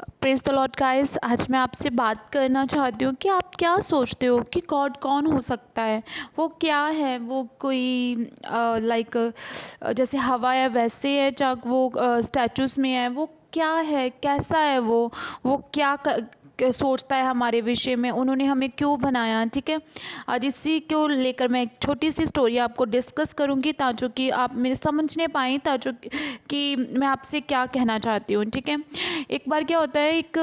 Praise the Lord guys. आज मैं आपसे बात करना चाहती हूँ कि आप क्या सोचते हो कि गॉड कौन हो सकता है। वो क्या है? वो कोई लाइक जैसे हवा है वैसे है, चाहे वो स्टैचूज़ में है, वो क्या है, कैसा है वो क्या सोचता है हमारे विषय में, उन्होंने हमें क्यों बनाया। ठीक है, आज इसी को लेकर मैं एक छोटी सी स्टोरी आपको डिस्कस करूँगी ताकि कि आप मेरे समझने पाएँ, ताकि कि मैं आपसे क्या कहना चाहती हूँ। ठीक है, एक बार क्या होता है, एक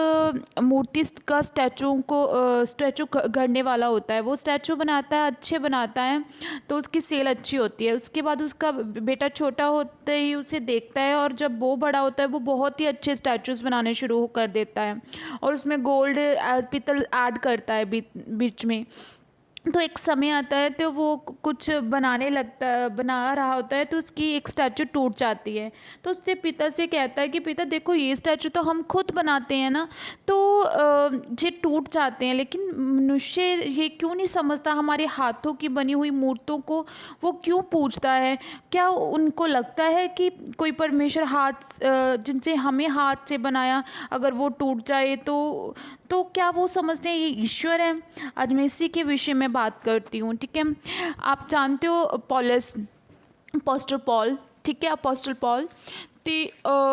मूर्ति का स्टैचू गढ़ने वाला होता है। वो स्टैचू बनाता है, अच्छे बनाता है तो उसकी सेल अच्छी होती है। उसके बाद उसका बेटा छोटा होते ही उसे देखता है, और जब वो बड़ा होता है वो बहुत ही अच्छे स्टैचूज़ बनाने शुरू कर देता है, और उसमें गोल्ड पीतल ऐड करता है बीच में। तो एक समय आता है तो वो कुछ बना रहा होता है, तो उसकी एक स्टैचू टूट जाती है। तो उससे पिता से कहता है कि पिता देखो, ये स्टैचू तो हम खुद बनाते हैं ना, तो ये टूट जाते हैं, लेकिन मनुष्य ये क्यों नहीं समझता हमारे हाथों की बनी हुई मूर्तों को, वो क्यों पूजता है। क्या उनको लगता है कि कोई परमेश्वर जिनसे हमें हाथ से बनाया, अगर वो टूट जाए तो क्या वो समझते हैं ये ईश्वर है। आज मैं इसी के विषय में बात करती हूँ। ठीक है, आप जानते हो अपोस्टल पॉल। ठीक है, अपोस्टल पॉल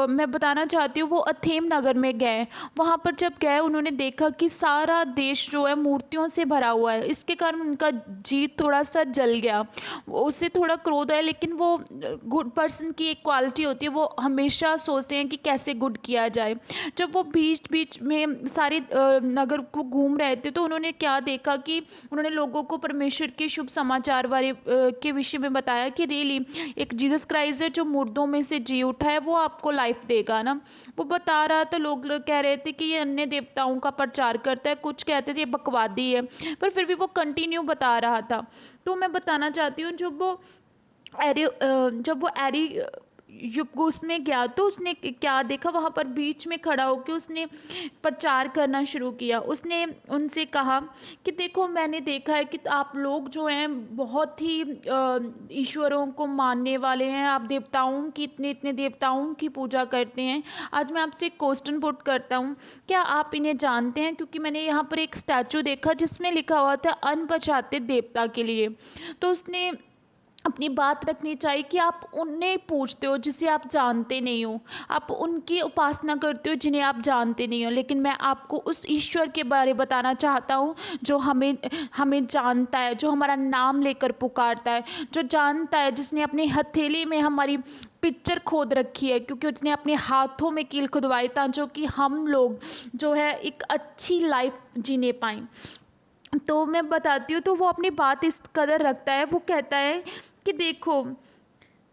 मैं बताना चाहती हूँ, वो अथेम नगर में गए। वहाँ पर जब गए, उन्होंने देखा कि सारा देश जो है मूर्तियों से भरा हुआ है। इसके कारण उनका जी थोड़ा सा जल गया, उससे थोड़ा क्रोध है। लेकिन वो गुड पर्सन की एक क्वालिटी होती है, वो हमेशा सोचते हैं कि कैसे गुड किया जाए। जब वो बीच बीच में सारे नगर को घूम रहे थे, तो उन्होंने क्या देखा कि उन्होंने लोगों को परमेश्वर के शुभ समाचार वाले के विषय में बताया कि रियली एक जीसस क्राइस्ट है जो मुर्दों में से जी उठा है, वो आपको लाइफ देगा ना। वो बता रहा था, लोग कह रहे थे कि ये अन्य देवताओं का प्रचार करता है, कुछ कहते थे ये बकवादी है, पर फिर भी वो कंटिन्यू बता रहा था। तो मैं बताना चाहती हूँ, जब वो एरी युबगुस में गया, तो उसने क्या देखा, वहाँ पर बीच में खड़ा होकर उसने प्रचार करना शुरू किया। उसने उनसे कहा कि देखो, मैंने देखा है कि आप लोग जो हैं बहुत ही ईश्वरों को मानने वाले हैं, आप देवताओं की इतने इतने देवताओं की पूजा करते हैं। आज मैं आपसे एक क्वेश्चन पुट करता हूँ, क्या आप इन्हें जानते हैं? क्योंकि मैंने यहाँ पर एक स्टैचू देखा जिसमें लिखा हुआ था अनपछाते देवता के लिए। तो उसने अपनी बात रखनी चाहिए कि आप उन्हें पूछते हो जिसे आप जानते नहीं हो, आप उनकी उपासना करते हो जिन्हें आप जानते नहीं हो। लेकिन मैं आपको उस ईश्वर के बारे बताना चाहता हूँ जो हमें हमें जानता है, जो हमारा नाम लेकर पुकारता है, जो जानता है, जिसने अपनी हथेली में हमारी पिक्चर खोद रखी है, क्योंकि उसने अपने हाथों में कील खुदवाई था, जो कि हम लोग जो है एक अच्छी लाइफ जीने पाएँ। तो मैं बताती हूँ, तो वो अपनी बात इस कदर रखता है, वो कहता है कि देखो,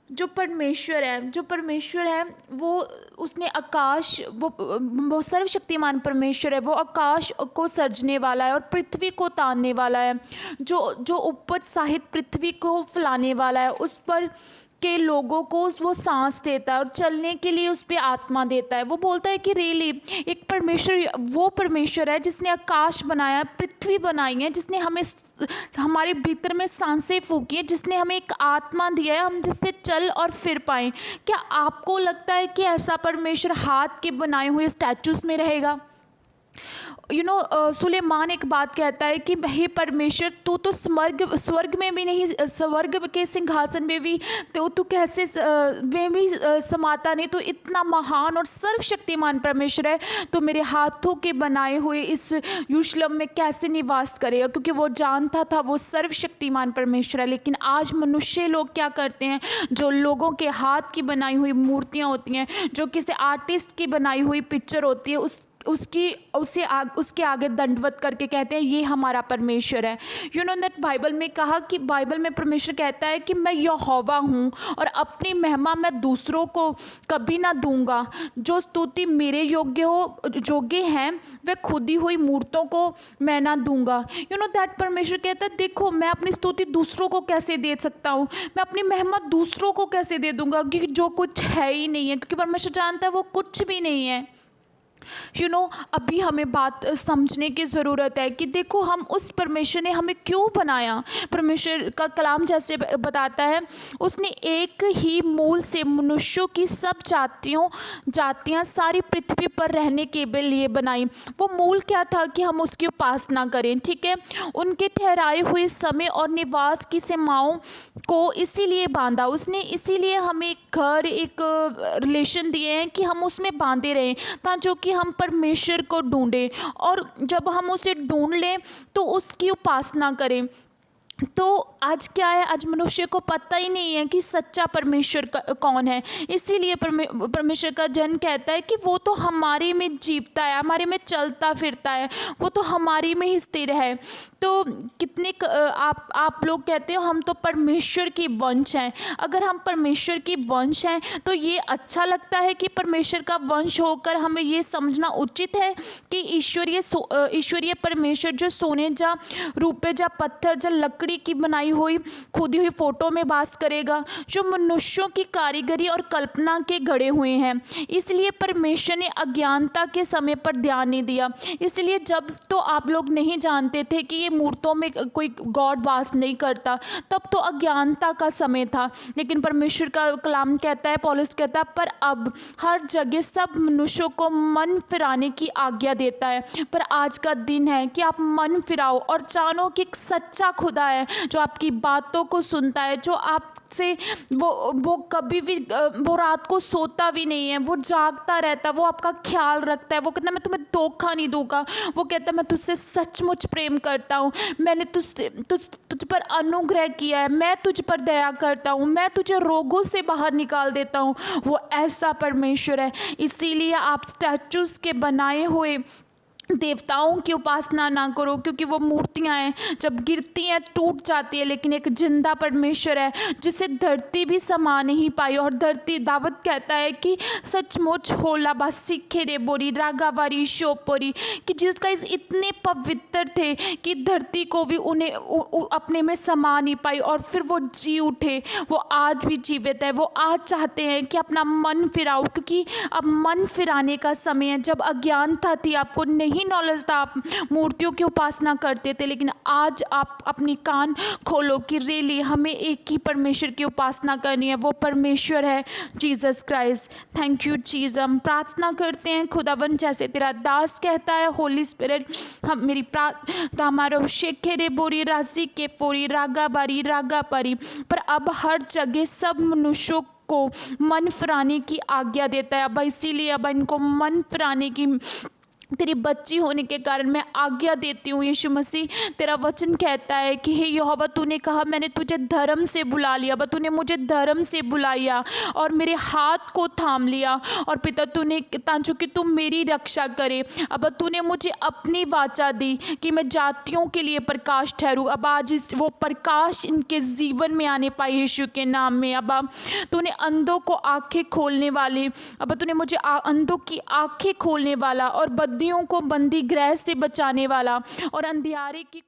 जो परमेश्वर है वो उसने आकाश, वो सर्वशक्तिमान परमेश्वर है, वो आकाश को सर्जने वाला है और पृथ्वी को तानने वाला है, जो जो उपज साहित पृथ्वी को फैलाने वाला है, उस पर के लोगों को वो सांस देता है और चलने के लिए उस पर आत्मा देता है। वो बोलता है कि रियली एक परमेश्वर, वो परमेश्वर है जिसने आकाश बनाया, पृथ्वी बनाई है, जिसने हमें हमारे भीतर में सांसें फूकी है, जिसने हमें एक आत्मा दिया है, हम जिससे चल और फिर पाएँ। क्या आपको लगता है कि ऐसा परमेश्वर हाथ के बनाए हुए स्टैचूज़ में रहेगा? सुलेमान एक बात कहता है कि हे परमेश्वर, तू तो स्वर्ग में भी नहीं, स्वर्ग के सिंहासन में भी तू कैसे में भी समाता नहीं, तो इतना महान और सर्वशक्तिमान परमेश्वर है, तो मेरे हाथों के बनाए हुए इस यरूशलेम में कैसे निवास करेगा? क्योंकि वो जानता था वो सर्वशक्तिमान परमेश्वर है। लेकिन आज मनुष्य लोग क्या करते हैं, जो लोगों के हाथ की बनाई हुई मूर्तियाँ होती हैं, जो किसी आर्टिस्ट की बनाई हुई पिक्चर होती है, उसके आगे दंडवत करके कहते हैं ये हमारा परमेश्वर है। दैट बाइबल में कहा कि बाइबल में परमेश्वर कहता है कि मैं यहोवा हूँ और अपनी महिमा मैं दूसरों को कभी ना दूंगा। जो स्तुति मेरे योग्य हैं, वह खुदी हुई मूर्तों को मैं ना दूंगा। दैट परमेश्वर कहता है देखो, मैं अपनी स्तुति दूसरों को कैसे दे सकता हूँ, मैं अपनी महिमा दूसरों को कैसे दे दूंगा, क्योंकि जो कुछ है ही नहीं है, क्योंकि परमेश्वर जानता है वो कुछ भी नहीं है। अभी हमें बात समझने की ज़रूरत है कि देखो हम उस परमेश्वर ने हमें क्यों बनाया। परमेश्वर का कलाम जैसे बताता है, उसने एक ही मूल से मनुष्यों की सब जातियां सारी पृथ्वी पर रहने के लिए बनाई। वो मूल क्या था कि हम उसकी उपासना करें, ठीक है। उनके ठहराए हुए समय और निवास की सीमाओं को इसीलिए बांधा उसने, इसीलिए हमें एक घर, एक रिलेशन दिए हैं कि हम उसमें बांधे रहें, ताकि कि हम परमेश्वर को ढूंढें, और जब हम उसे ढूंढ लें तो उसकी उपासना करें। तो आज क्या है, आज मनुष्य को पता ही नहीं है कि सच्चा परमेश्वर कौन है। इसीलिए परमेश्वर का जन कहता है कि वो तो हमारे में जीवता है, हमारे में चलता फिरता है, वो तो हमारे में ही स्थिर है। तो कितने आप लोग कहते हो हम तो परमेश्वर की वंश हैं। अगर हम परमेश्वर की वंश हैं तो ये अच्छा लगता है कि परमेश्वर का वंश होकर हमें ये समझना उचित है कि ईश्वरीय परमेश्वर जो सोने जा, रूपे जा, पत्थर जा, लकड़ी की बनाई हुई खुदी हुई फोटो में वास करेगा, जो मनुष्यों की कारीगरी और कल्पना के गढ़े हुए हैं। इसलिए परमेश्वर ने अज्ञानता के समय पर ध्यान नहीं दिया। इसलिए जब तो आप लोग नहीं जानते थे कि ये मूर्तों में कोई गॉड वास नहीं करता, तब तो अज्ञानता का समय था। लेकिन परमेश्वर का कलाम कहता है, पौलुस कहता है, पर अब हर जगह सब मनुष्यों को मन फिराने की आज्ञा देता है। पर आज का दिन है कि आप मन फिराओ और जानो कि एक सच्चा खुदा है जो आपकी बातों को सुनता है, जो आपसे वो कभी भी वो रात को सोता भी नहीं है, वो जागता रहता है, वो आपका ख्याल रखता है। वो कहता है मैं तुम्हें धोखा नहीं दूंगा। वो कहता है मैं तुझसे सचमुच प्रेम करता हूँ, मैंने तुझ पर अनुग्रह किया है, मैं तुझ पर दया करता हूँ, मैं तुझे रोगों से बाहर निकाल देता हूँ। वो ऐसा परमेश्वर है। इसीलिए आप स्टैचूज के बनाए हुए देवताओं की उपासना ना करो, क्योंकि वो मूर्तियां हैं, जब गिरती हैं टूट जाती है। लेकिन एक जिंदा परमेश्वर है जिसे धरती भी समा नहीं पाई। और धरती, दावत कहता है कि सचमुच होला बासी खेरे बोरी रागावारी शोपोरी, कि जिसका इस इतने पवित्र थे कि धरती को भी उन्हें अपने में समा नहीं पाई, और फिर वो जी उठे। वो आज भी जीवित है। वो आज चाहते हैं कि अपना मन फिराओ, क्योंकि अब मन फिराने का समय है। जब अज्ञानता थी, आपको नहीं नॉलेज था, आप मूर्तियों की उपासना करते थे, लेकिन आज आप अपनी कान खोलो कि रियली हमें एक ही परमेश्वर की उपासना करनी है। वो परमेश्वर है Jesus Christ. Thank you Jesus. हम प्रार्थना करते हैं, खुदावन जैसे तेरा दास कहता है, होली स्पिरिट हम मेरी प्रार्थना हमारा शेखेरे बोरी राजी के पोरी रागा बारी रागा परी, पर अब हर जगह सब मनुष्यों को मन फिराने की आज्ञा देता है। अब इसीलिए अब इनको मन फिराने की तेरी बच्ची होने के कारण मैं आज्ञा देती हूँ। यीशु मसीह, तेरा वचन कहता है कि हे यहोवा, तूने कहा मैंने तुझे धर्म से बुला लिया। अब तूने मुझे धर्म से बुलाया और मेरे हाथ को थाम लिया, और पिता तूने ताकि कि तू मेरी रक्षा करे। अब तूने मुझे अपनी वाचा दी कि मैं जातियों के लिए प्रकाश ठहरूँ। अब आज वो प्रकाश इनके जीवन में आने पाए यीशु के नाम में। अब तूने अंधों को आंखें खोलने वाले, अब तूने मुझे अंधों की आंखें खोलने वाला, और बंदियों को बंदी गृह से बचाने वाला, और अंधियारे की